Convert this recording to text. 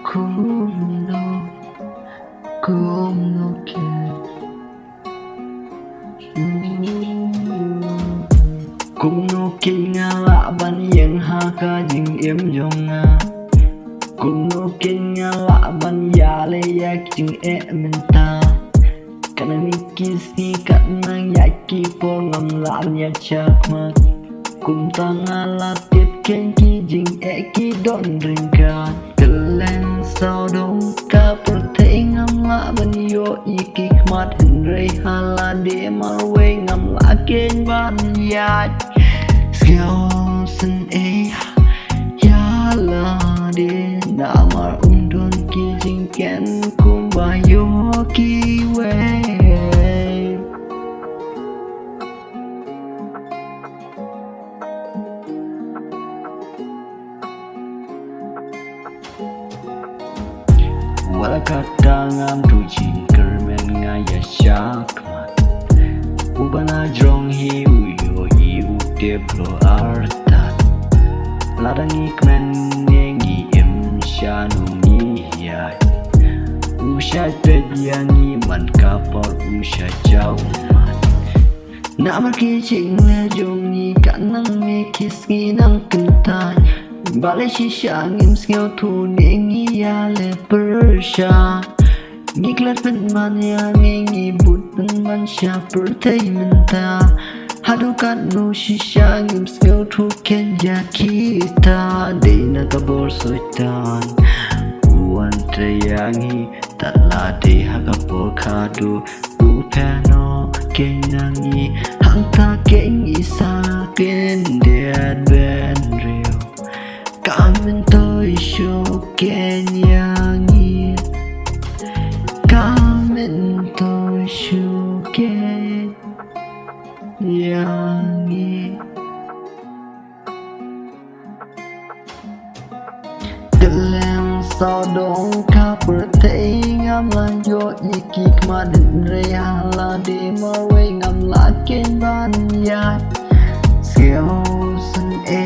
Kuno, kuno ke. Kuno kinga la ban yang ha ka jing em jong nga. Kuno kinga la ban ya le yak jing e menta. Kana mi kisi kana yaki por ngam la nya chak mat. Kum tanga la tiết ken ki jing e ki don ringa. Kelen sao dong ka per te ngam la ban yo iki mat rei hala de mar we ngam la ken ban ya. Skill sen e ya la de na mar don ki jing ken kum ba yo ki we. Wala kadangam tu jingker men ngaya syakmat. Ubana jrong hi uyo i ukde bro artat. Ladangi kmen nengi im shanu ni yai. Usha pedyangi man kapor usha jauman. Namar ki ching le jong ni kanang me kis ngi nang kentai. Balai shisha ngim skill tu nengi ya le persha. Ngiklat pen man ya ngi but pen man sha pertai menta. Hadukat no shisha ngim skill tu ken ya kita. Dena kabor soitan uan treyangi tala de hakapor kadu upeno kenangi hangta kengi sa ken dead ben real. Kamen tôi show kenyangi. Kamen tôi show kenyangi. Kelen sao dong ka pertei ngam la yo iki kmadin rea la de marwe ngam la ken ban ya. Skill sen e